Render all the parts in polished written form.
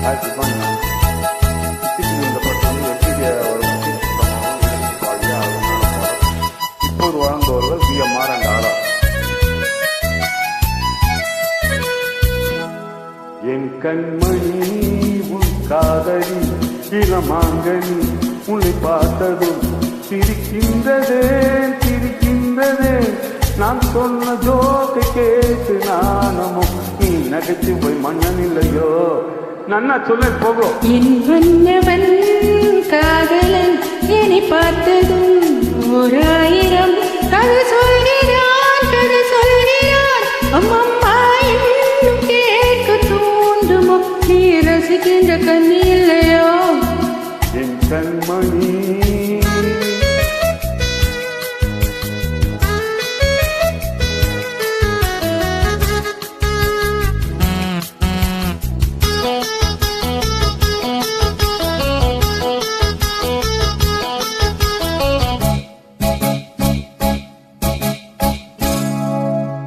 ஆயிரத்தி இந்த படம் வந்து வெற்றிடைய ஒரு இப்போது வாழ்ந்தவர்கள் BMR and RR. என் கண்மணி உன் காதலி இளமாங்கனி உன்னை பார்த்ததும் சிரிக்கின்றதே சிரிக்கின்றதே நான் சொன்ன ஜோக்கை கேட்டு நானமும் நீ நகைச்சு போய் மன்னன் இல்லையோ நன்னா சொல்ல போகும் என் மன்னவன் காதலன் என்னை பார்த்ததும் 1000 கதை சொல்கிறான் அம்மம்மா இன்னும் கேட்க தூண்டுமோ நீ ரசிக்கின்ற கண்ணி இல்லையோ என் கண்மணி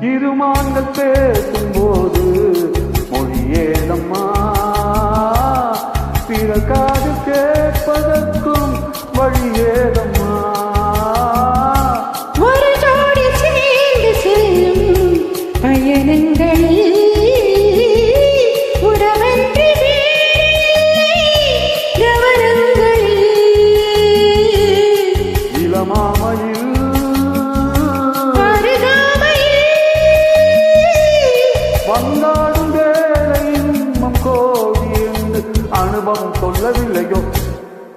இருமாங்கள் பேசும்போது மொழியேதம்மா பிறகாது கேட்பதற்கும் வழியேதம்மா ஒரு ஜோடி சேர்ந்து செல்லும் பயணங்களில் உறவன்றி கவனங்களில் இளமாமையில் வந்தாடும் வேலையும் கோடி என்று அனுபவம் சொல்லவில்லையோ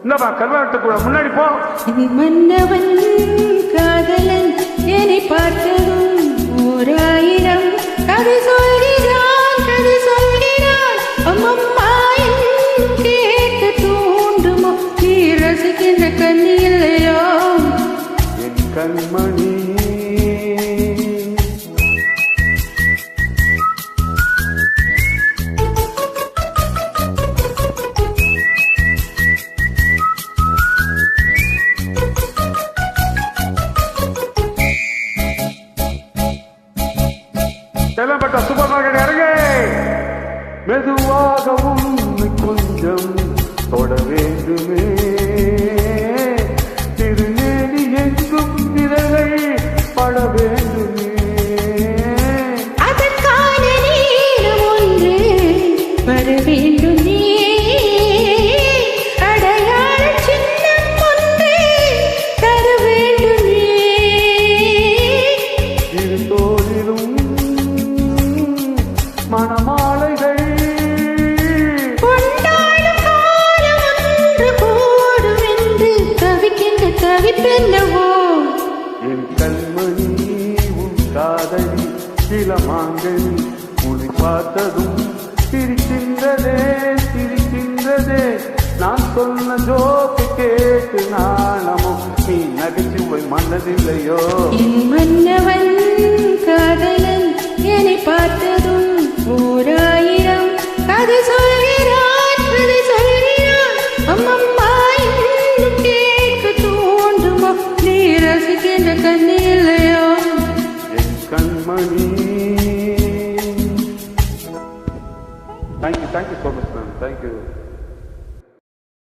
இந்தப்பா கருவாட்டுக்குள்ள முன்னாடி போ மன்னவன் காதலன் என்னை பார்த்ததும் 1000 கதை சொல்கிறான் அம்மம்மா கேட்க தூண்டுமோ நீ ரசிக்கின்ற கண்ணி இல்லையோ என் கண்மணி செல்லப்பட்ட சூப்பர் மார்க்கெட் இறங்க மெதுவாக உண்மை கொஞ்சம் தொட வேண்டுமே திருநேடி எங்கும் விரலை பட வேண்டுமே அதற்கான நேரம் ஒன்று வர வேண்டுமே அடையாள சின்னம் ஒன்று தர வேண்டுமே இரு தோளிலும் மணமாலைகள் கொண்டாடும் காலம் ஒன்று போடும் என்று தவிப்பென்னவோ என் கண்மணி உன் காதலி இளமாங்கனி உன்னை பார்த்ததும் சிரிக்கின்றதே நான் சொன்ன ஜோக்கு கேட்டு நாணமும் நீ நகைச்சு போய் மன்னதில்லையோ என் மன்னவன் காதலன் என்னை பார்த்ததும் 1000 கதை சொல்கிறான் அம்மம்மா இன்னும் கேட்க தூண்டுமோ நீ ரசிக்கின்ற கண்ணி இல்லையோ என் கண்மணி thank you so much ma'am thank you